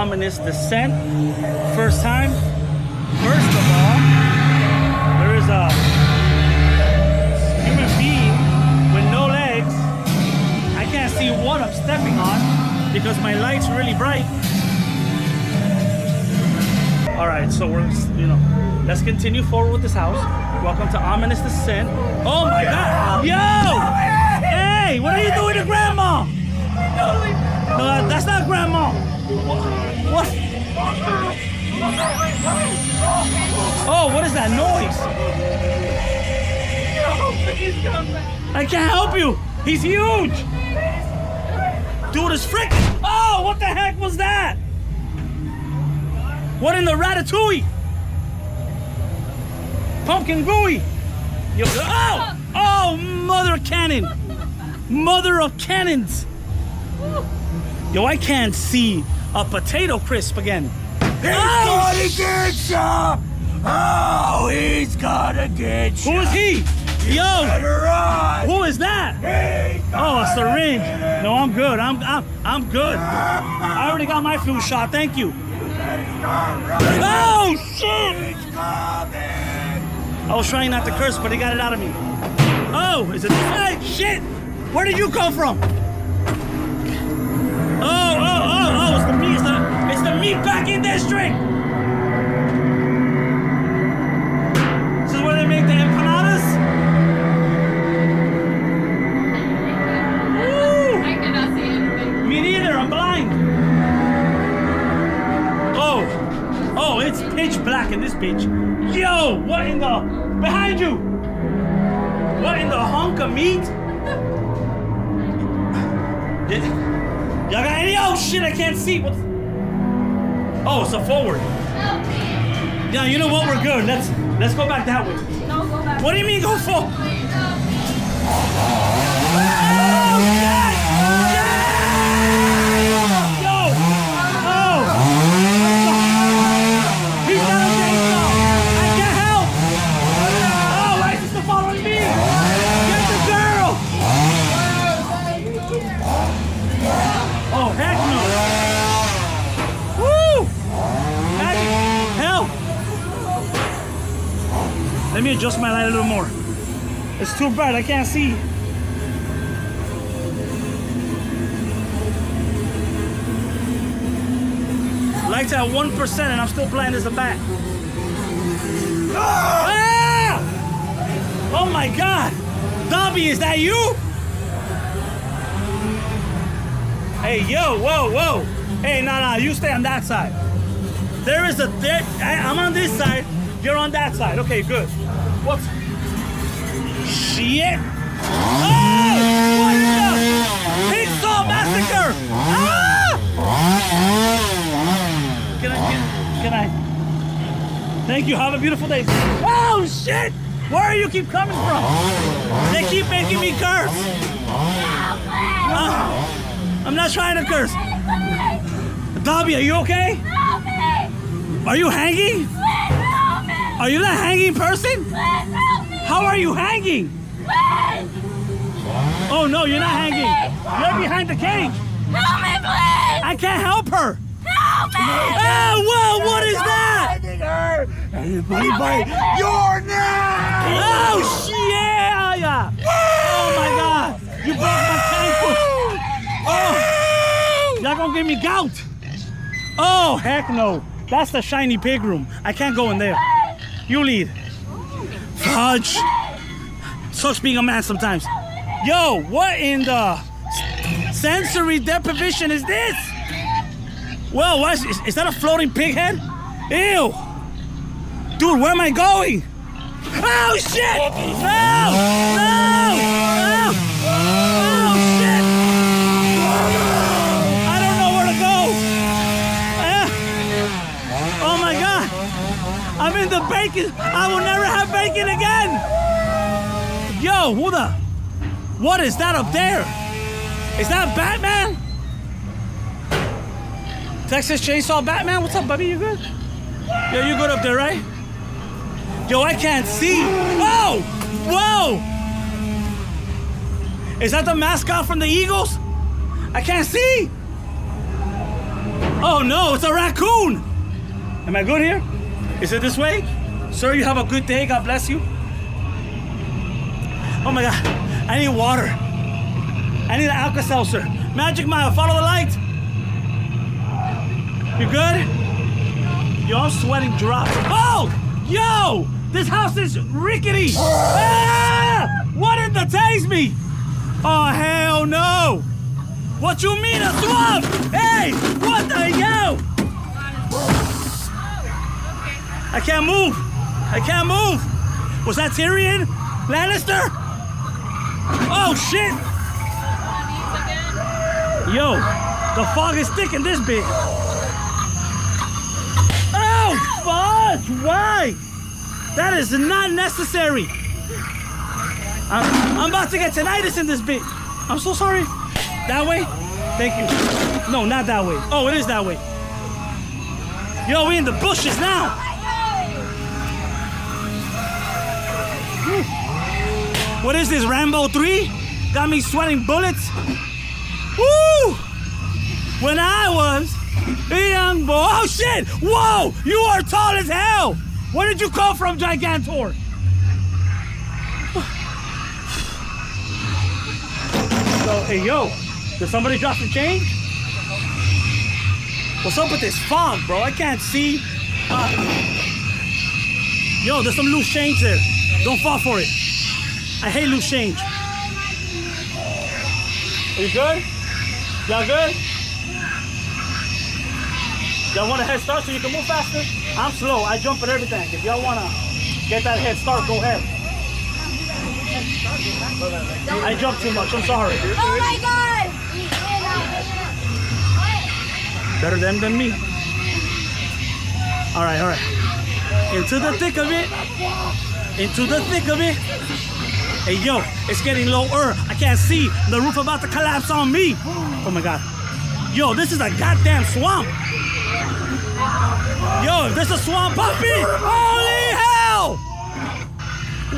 ominous descent. First time. First of all, there is a human being with no legs. I can't see what I'm stepping on because my light's really bright. All right, so we're, let's continue forward with this house. Welcome to ominous descent. Oh my God! Yo! Hey, what are you doing to Grandma? No, that's not Grandma. What? Oh, what is that noise? I can't help you. He's huge. Dude is freaking. Oh, what the heck was that? What in the ratatouille? Pumpkin gooey. Oh! Oh, mother cannon. Mother of cannons. Yo, I can't see a potato crisp again. He's gonna get ya! Oh, he's gonna get ya! Who is he? Yo! Run. Who is that? Oh, a syringe. No, I'm good. I'm good. I already got my flu shot. Thank you. Oh shit! I was trying not to curse, but he got it out of me. Oh, is it this guy? Shit! Where did you come from? Oh, it's the meat. It's the meat packing district. This is where they make the empanadas. Woo! I cannot see anything. Me neither. I'm blind. Oh, it's pitch black in this bitch. Yo, what in the behind you? What in the hunk of meat? Y'all got any? Oh shit, I can't see. What? Oh, it's a forward. Yeah, you know what? We're good. Let's go back that way. No, go back. What do you mean go forward? Let me adjust my light a little more. It's too bright, I can't see. Light's at 1% and I'm still blind as a bat. Ah! Oh my God! Dobby, is that you? Hey, yo, whoa. Hey, nah, you stay on that side. There is I'm on this side, you're on that side. Okay, good. What's... Shit! Oh! What the... Pig Saw Massacre! Ah! Can I... Thank you, have a beautiful day. Oh, shit! Where do you keep coming from? They keep making me curse. I'm not trying to curse. Dobby, are you okay? Are you hanging? Are you the hanging person? How are you hanging? Oh no, you're not hanging. You're behind the cage. Help me, please! I can't help her. Help me! Oh, whoa, what is that? Anybody bite your neck? Oh, yeah. Oh my God. You broke my ankle. Oh, y'all gonna give me gout. Oh, heck no. That's the shiny pig room. I can't go in there. You lead. Fudge. Sucks being a man sometimes. Yo, what in the sensory deprivation is this? Well, what is that a floating pig head? Ew. Dude, where am I going? Oh, shit! No! Oh, shit! I don't know where to go. Oh, my God. I'm in the bacon. I will never have bacon again. Yo, what is that up there? Is that Batman? Texas Chainsaw Batman? What's up, buddy? You good? Yo, you good up there, right? Yo, I can't see. Whoa! Whoa! Is that the mascot from the Eagles? I can't see. Oh no, it's a raccoon! Am I good here? Is it this way? Sir, you have a good day. God bless you. Oh my God, I need water. I need an Alka-Seltzer. Magic Mile, follow the light. You good? Yo, I'm sweating drops. Oh, yo, this house is rickety. Ah! What did the tase me? Oh, hell no. What you mean a swamp? Hey, what the hell? I can't move. I can't move. Was that Tyrion Lannister? Oh, shit. Yo, the fog is thick in this bit. Oh, fudge. Why? That is not necessary. I'm about to get tinnitus in this bit. I'm so sorry. That way? Thank you. No, not that way. Oh, it is that way. Yo, we in the bushes now. What is this, Rambo 3? Got me sweating bullets. Woo! When I was a young boy. Oh, shit! Whoa! You are tall as hell! Where did you come from, Gigantor? So, hey, yo, did somebody drop some change? What's up with this fog, bro? I can't see. Yo, there's some loose change there. Don't fall for it. I hate loose change. Are you good? Y'all good? Y'all want a head start so you can move faster? I'm slow. I jump at everything. If y'all want to get that head start, go ahead. I jump too much. I'm sorry. Oh my God! Better them than me. All right, all right. Into the thick of it. Into the thick of it. Hey, yo, it's getting lower. I can't see. The roof about to collapse on me. Oh, my God. Yo, this is a goddamn swamp. Yo, if this is a swamp puppy, holy hell!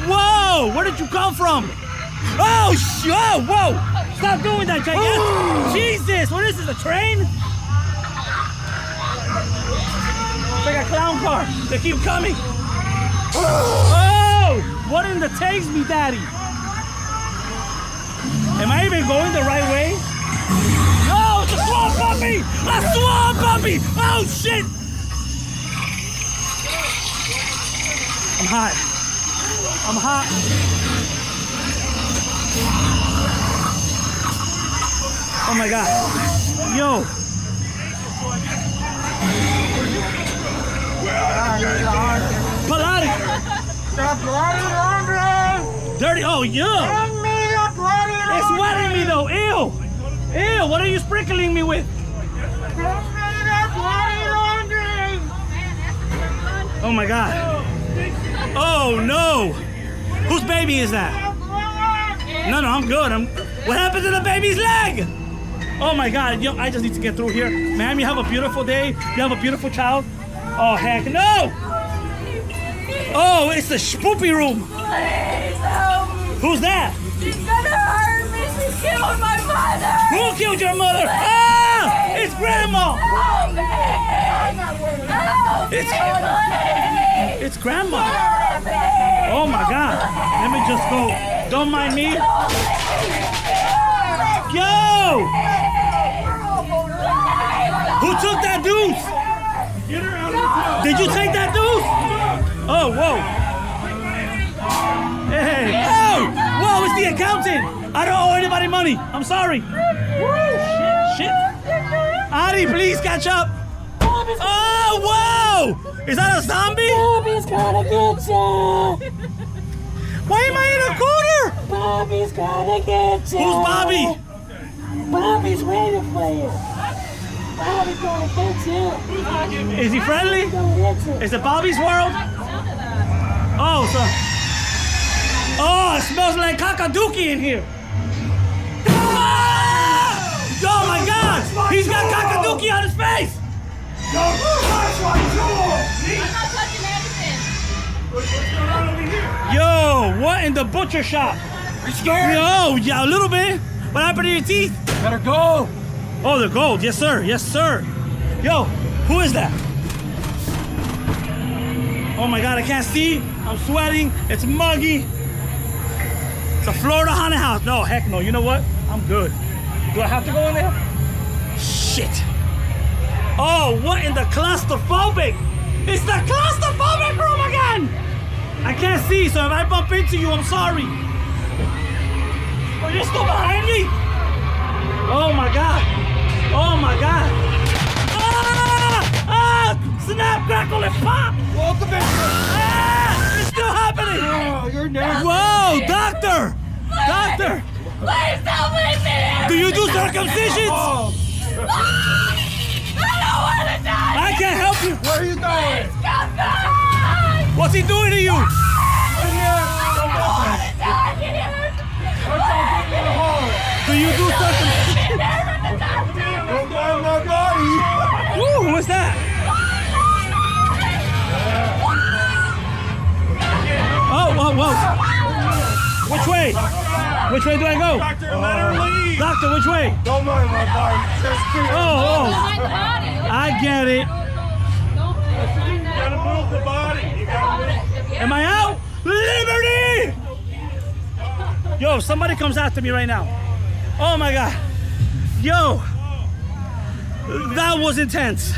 Whoa, where did you come from? Oh, whoa. Stop doing that, gigantic. Jesus, what is this, a train? It's like a clown car. They keep coming. Oh, what in the takes me, daddy? Am I even going the right way? No, it's a swamp puppy! A swamp puppy! Oh, shit! I'm hot. I'm hot. Oh my God. Yo. Pilates. Dirty. Oh, yeah. It's wetting me though. Ew. Ew. What are you sprinkling me with? Oh my God. Oh no. Whose baby is that? No, I'm good. What happened to the baby's leg? Oh my God. Yo, I just need to get through here. Ma'am, you have a beautiful day. You have a beautiful child. Oh, heck no. Oh, it's the spoopy room. Please help me. Who's that? She's gonna hurt me. She killed my mother. Who killed your mother? Ah! It's Grandma. Help me. Help me, please. It's Grandma. Help me. Oh my God. Let me just go. Don't mind me. Yo! Who took that deuce? Did you take that deuce? Oh, whoa. Hey. Oh! Whoa, it's the accountant. I don't owe anybody money. I'm sorry. Shit. Adi, please catch up. Oh, whoa! Is that a zombie? Bobby's gonna get you. Why am I in a corner? Bobby's gonna get you. Who's Bobby? Bobby's waiting for you. Bobby's gonna get you. Is he friendly? Gonna get you. Is it Bobby's world? Oh, so. Oh, it smells like cockadookie in here. Ah! Oh my God! He's got cockadookie on his face! Yo, that's what you want. I'm not touching anything. What's going on over here? Yo, what in the butcher shop? You scared? Yo, yeah, a little bit. What happened to your teeth? Better go. Oh, they're gold. Yes, sir. Yes, sir. Yo, who is that? Oh my God, I can't see. I'm sweating. It's muggy. It's a Florida haunted house. No, heck no. You know what? I'm good. Do I have to go in there? Shit. Oh, what in the claustrophobic? It's the claustrophobic room again. I can't see, so if I bump into you, I'm sorry. Oh, you're still behind me? Oh my God. Oh my God. Snap, crackle, and pop! Welcome back. It's still happening! Oh, you're nasty. Whoa, doctor! Doctor! Please don't leave me here! Do you do circumcisions? Oh, I don't want to die! I can't help you! where are you going? Come back! What's he doing to you? Right here. I don't want to die here! Do you do circumcisions? Don't mind my body. Woo, what's that? Oh, whoa, whoa. Which way? Which way do I go? Doctor, let her leave. Doctor, which way? Don't mind my body. Just kidding. Oh, I get it. You gotta move the body. You gotta move. Am I out? Liberty! Yo, somebody comes after me right now. Oh my God. Yo, that was intense.